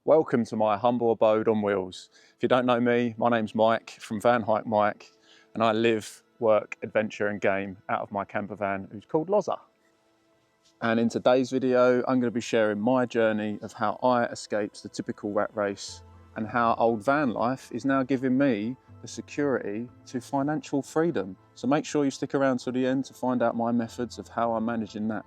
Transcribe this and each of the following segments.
Welcome to my humble abode on wheels. If you don't know me, my name's Mike from VanHikeMike, and I live, work, adventure and game out of my camper van, who's called Loza. And in today's video, I'm going to be sharing my journey of how I escaped the typical rat race and how old van life is now giving me the security to financial freedom. So make sure you stick around till the end to find out my methods of how I'm managing that.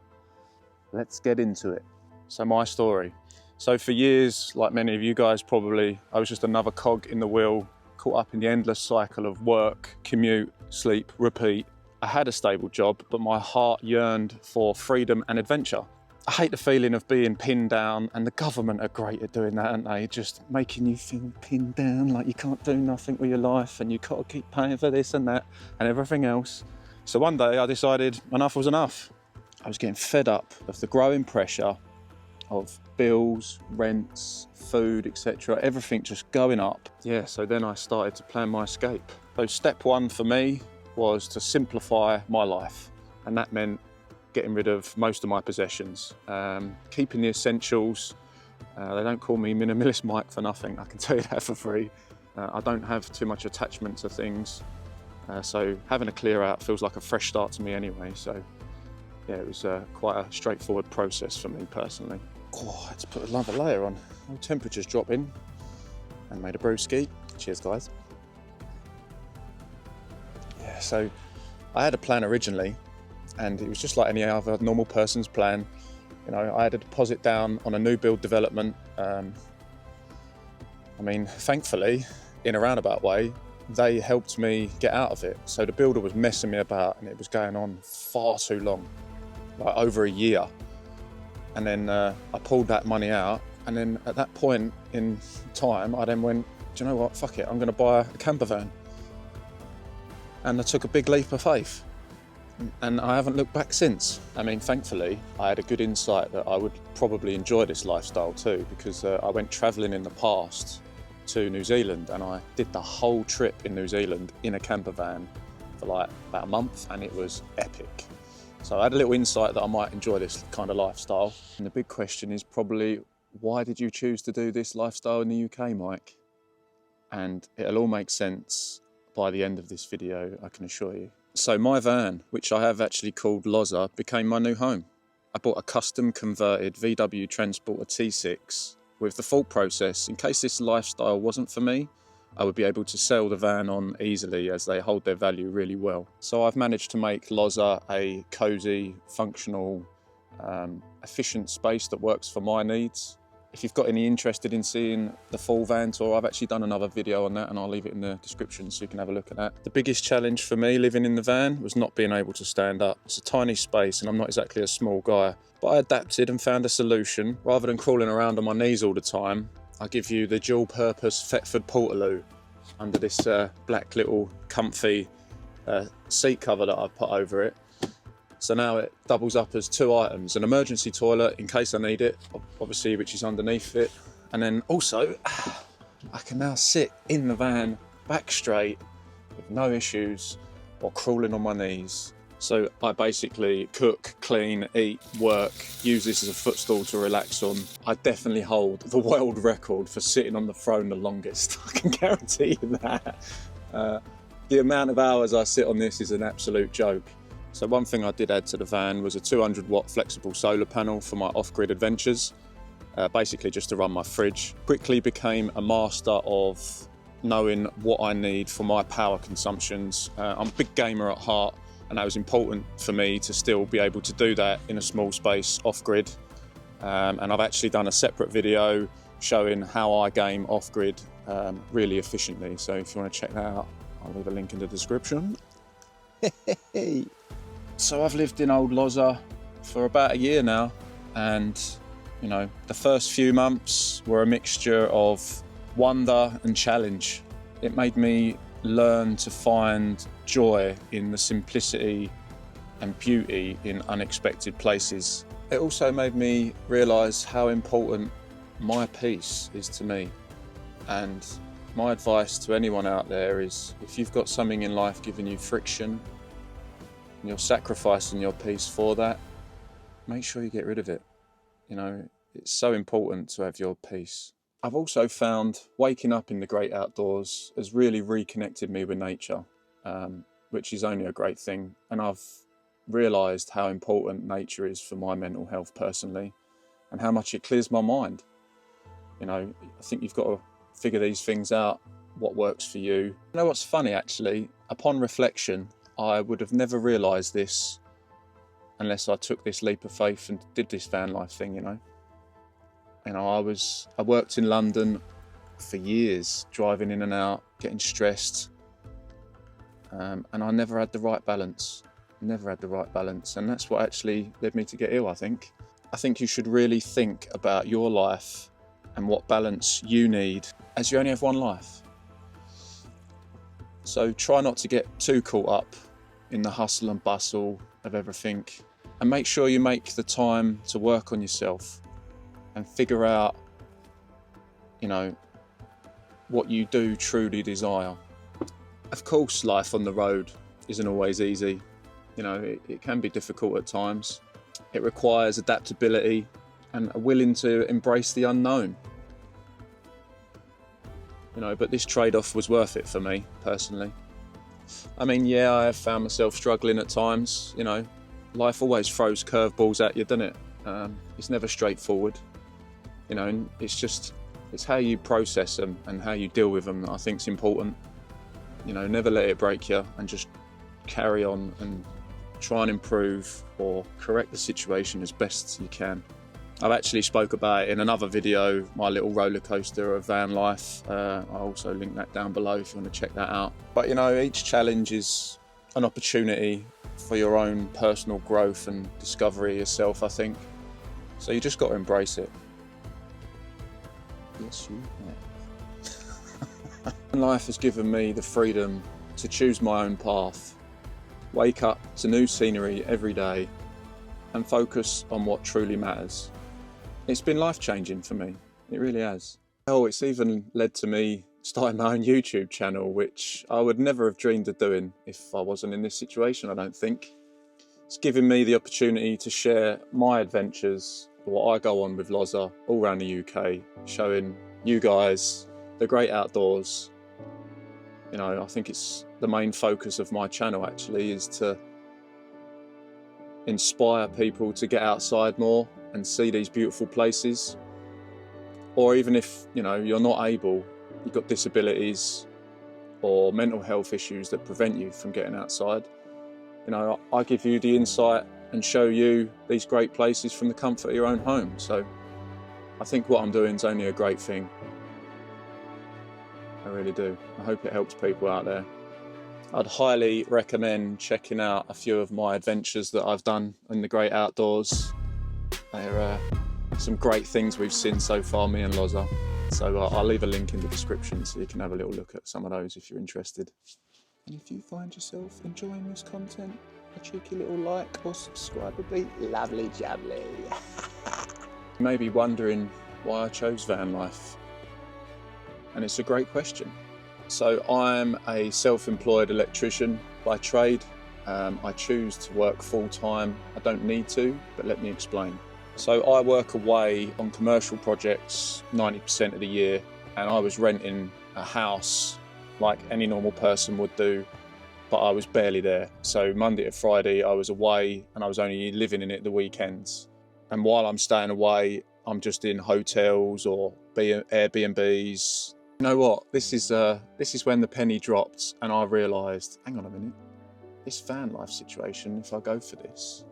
Let's get into it. So my story. So for years, like many of you guys probably, I was just another cog in the wheel, caught up in the endless cycle of work, commute, sleep, repeat. I had a stable job, but my heart yearned for freedom and adventure. I hate the feeling of being pinned down, and the government are great at doing that, aren't they? Just making you feel pinned down, like you can't do nothing with your life and you got to keep paying for this and that and everything else. So one day I decided enough was enough. I was getting fed up of the growing pressure of bills, rents, food, etc. Everything just going up. Yeah, so then I started to plan my escape. So step one for me was to simplify my life. And that meant getting rid of most of my possessions, keeping the essentials. They don't call me Minimalist Mike for nothing, I can tell you that for free. I don't have too much attachment to things. So having a clear out feels like a fresh start to me anyway. So yeah, it was quite a straightforward process for me personally. Oh, I had to put another layer on. Oh, temperature's dropping. And made a brewski. Cheers, guys. Yeah, so I had a plan originally, and it was just like any other normal person's plan. You know, I had a deposit down on a new build development. I mean, thankfully, in a roundabout way, they helped me get out of it. So the builder was messing me about, and it was going on far too long, like over a year. And then I pulled that money out, and then at that point in time I then went, do you know what, fuck it, I'm going to buy a camper van. And I took a big leap of faith, and I haven't looked back since. I mean, thankfully I had a good insight that I would probably enjoy this lifestyle too, because I went travelling in the past to New Zealand, and I did the whole trip in New Zealand in a camper van for like about a month, and it was epic. So I had a little insight that I might enjoy this kind of lifestyle. And the big question is probably, why did you choose to do this lifestyle in the UK, Mike? And it'll all make sense by the end of this video, I can assure you. So my van, which I have actually called Loza, became my new home. I bought a custom converted VW Transporter T6 with the thought process, in case this lifestyle wasn't for me, I would be able to sell the van on easily, as they hold their value really well. So I've managed to make Loza a cosy, functional, efficient space that works for my needs. If you've got any interested in seeing the full van tour, I've actually done another video on that, and I'll leave it in the description so you can have a look at that. The biggest challenge for me living in the van was not being able to stand up. It's a tiny space and I'm not exactly a small guy, but I adapted and found a solution. Rather than crawling around on my knees all the time, I give you the dual purpose Thetford Portaloo under this black little comfy seat cover that I've put over it. So now it doubles up as two items: an emergency toilet in case I need it, obviously, which is underneath it. And then also I can now sit in the van back straight with no issues or crawling on my knees. So I basically cook, clean, eat, work, use this as a footstool to relax on. I definitely hold the world record for sitting on the throne the longest. I can guarantee you that. The amount of hours I sit on this is an absolute joke. So one thing I did add to the van was a 200 watt flexible solar panel for my off-grid adventures, basically just to run my fridge. Quickly became a master of knowing what I need for my power consumptions. I'm a big gamer at heart, and that was important for me to still be able to do that in a small space off-grid. And I've actually done a separate video showing how I game off-grid really efficiently. So if you want to check that out, I'll leave a link in the description. So I've lived in old Loza for about a year now, and you know, the first few months were a mixture of wonder and challenge. It made me learn to find joy in the simplicity and beauty in unexpected places. It also made me realise how important my peace is to me. And my advice to anyone out there is, if you've got something in life giving you friction and you're sacrificing your peace for that, make sure you get rid of it. You know, it's so important to have your peace. I've also found waking up in the great outdoors has really reconnected me with nature, which is only a great thing. And I've realised how important nature is for my mental health personally, and how much it clears my mind. You know, I think you've got to figure these things out, what works for you. You know what's funny actually? Upon reflection, I would have never realised this unless I took this leap of faith and did this van life thing, you know. You know, I worked in London for years, driving in and out, getting stressed, and I never had the right balance. Never had the right balance, and that's what actually led me to get ill, I think. I think you should really think about your life and what balance you need, as you only have one life. So try not to get too caught up in the hustle and bustle of everything, and make sure you make the time to work on yourself and figure out, you know, what you do truly desire. Of course, life on the road isn't always easy. You know, it can be difficult at times. It requires adaptability and a willing to embrace the unknown. You know, but this trade-off was worth it for me, personally. I mean, yeah, I have found myself struggling at times. You know, life always throws curveballs at you, doesn't it? It's never straightforward. You know, and it's how you process them and how you deal with them that I think is important. You know, never let it break you, and just carry on and try and improve or correct the situation as best you can. I've actually spoke about it in another video, my little roller coaster of van life. I'll also link that down below if you want to check that out. But you know, each challenge is an opportunity for your own personal growth and discovery of yourself, I think. So you just got to embrace it. Yes, you have. Life has given me the freedom to choose my own path, wake up to new scenery every day, and focus on what truly matters. It's been life-changing for me, it really has. Oh, it's even led to me starting my own YouTube channel, which I would never have dreamed of doing if I wasn't in this situation, I don't think. It's given me the opportunity to share my adventures, what I go on with Loza all around the UK, showing you guys the great outdoors. You know, I think it's the main focus of my channel actually, is to inspire people to get outside more and see these beautiful places. Or even if, you know, you're not able, you've got disabilities or mental health issues that prevent you from getting outside, you know, I give you the insight and show you these great places from the comfort of your own home. So I think what I'm doing is only a great thing. I really do. I hope it helps people out there. I'd highly recommend checking out a few of my adventures that I've done in the great outdoors. They're some great things we've seen so far, me and Loza. So I'll leave a link in the description so you can have a little look at some of those if you're interested. And if you find yourself enjoying this content, a cheeky little like or subscribe would be lovely jubbly. You may be wondering why I chose van life. And it's a great question. So I'm a self-employed electrician by trade. I choose to work full-time. I don't need to, but let me explain. So I work away on commercial projects 90% of the year, and I was renting a house like any normal person would do, but I was barely there. So Monday to Friday I was away, and I was only living in it the weekends. And while I'm staying away, I'm just in hotels or Airbnbs. You know what? This is when the penny dropped, and I realised, hang on a minute, this van life situation, if I go for this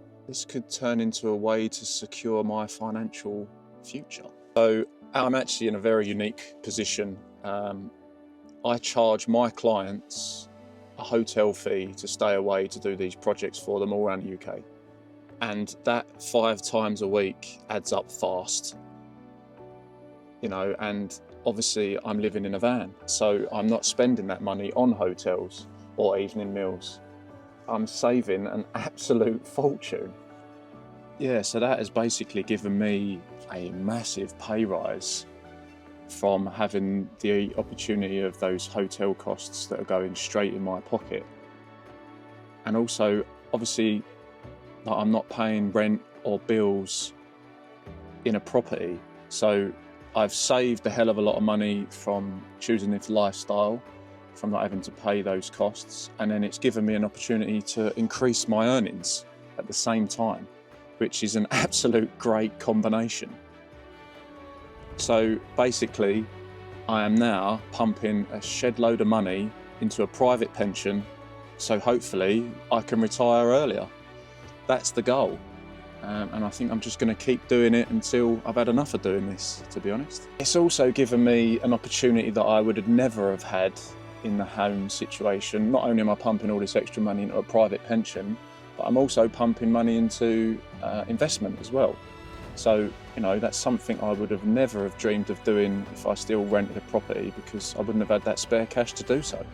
could turn into a way to secure my financial future. So I'm actually in a very unique position. I charge my clients a hotel fee to stay away to do these projects for them all around the UK. And that 5 times a week adds up fast. You know, and obviously I'm living in a van, so I'm not spending that money on hotels or evening meals. I'm saving an absolute fortune. Yeah, so that has basically given me a massive pay rise from having the opportunity of those hotel costs that are going straight in my pocket. And also, obviously, I'm not paying rent or bills in a property. So I've saved a hell of a lot of money from choosing this lifestyle, from not having to pay those costs, and then it's given me an opportunity to increase my earnings at the same time, which is an absolute great combination. So basically, I am now pumping a shed load of money into a private pension, so hopefully I can retire earlier. That's the goal. And I think I'm just going to keep doing it until I've had enough of doing this, to be honest. It's also given me an opportunity that I would never have had in the home situation. Not only am I pumping all this extra money into a private pension, but I'm also pumping money into investment as well. So, you know, that's something I would have never have dreamed of doing if I still rented a property, because I wouldn't have had that spare cash to do so.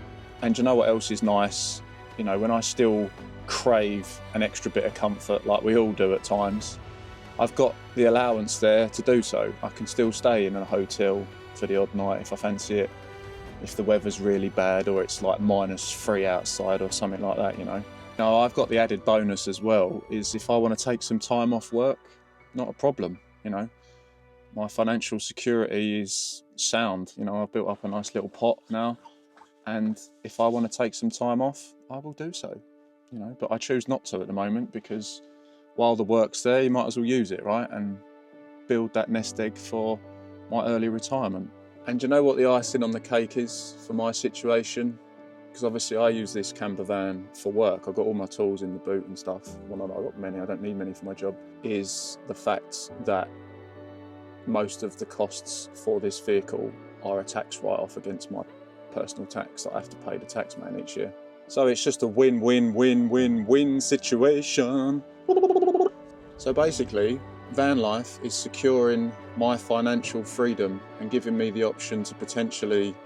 And you know what else is nice? You know, when I still crave an extra bit of comfort, like we all do at times, I've got the allowance there to do so. I can still stay in a hotel for the odd night if I fancy it, if the weather's really bad or it's like -3 outside or something like that, you know. Now, I've got the added bonus as well, is if I want to take some time off work, not a problem, you know. My financial security is sound, you know. I've built up a nice little pot now, and if I want to take some time off, I will do so. You know, but I choose not to at the moment, because while the work's there, you might as well use it, right? And build that nest egg for my early retirement. And you know what the icing on the cake is for my situation? Because obviously I use this camper van for work. I've got all my tools in the boot and stuff. Well, not I've got many, I don't need many for my job. Is the fact that most of the costs for this vehicle are a tax write-off against my personal tax that I have to pay the tax man each year. So it's just a win-win-win-win-win situation. So basically, Vanlife is securing my financial freedom and giving me the option to potentially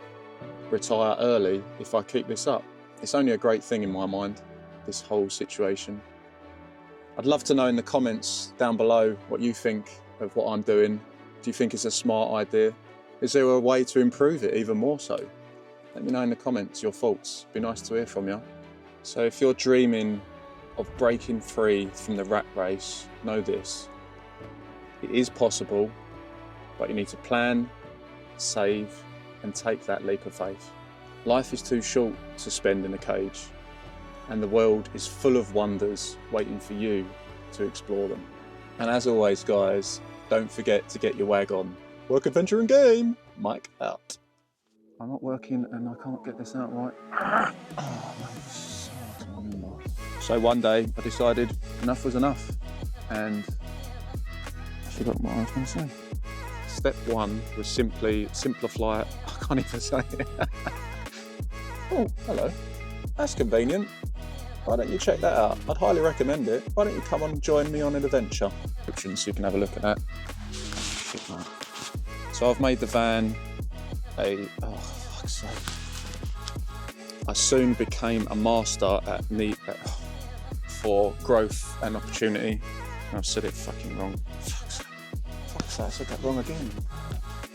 retire early if I keep this up. It's only a great thing in my mind, this whole situation. I'd love to know in the comments down below what you think of what I'm doing. Do you think it's a smart idea? Is there a way to improve it even more so? Let me know in the comments your thoughts. Be nice to hear from you. So if you're dreaming of breaking free from the rat race, know this. It is possible, but you need to plan, save, and take that leap of faith. Life is too short to spend in a cage, and the world is full of wonders waiting for you to explore them. And as always, guys, don't forget to get your wag on. Work, adventure, and game. Mike out. I'm not working and I can't get this out right. Oh, man, so hard to remember. So one day I decided enough was enough, and I forgot what I was going to say. Step one was simply simplify it. I can't even say it. Oh, hello. That's convenient. Why don't you check that out? I'd highly recommend it. Why don't you come on and join me on an adventure? So you can have a look at that. Shit, man. So I've made the van oh, fuck's sake. I soon became a master for growth and opportunity. I've said it fucking wrong. Fuck's sake, I said that wrong again.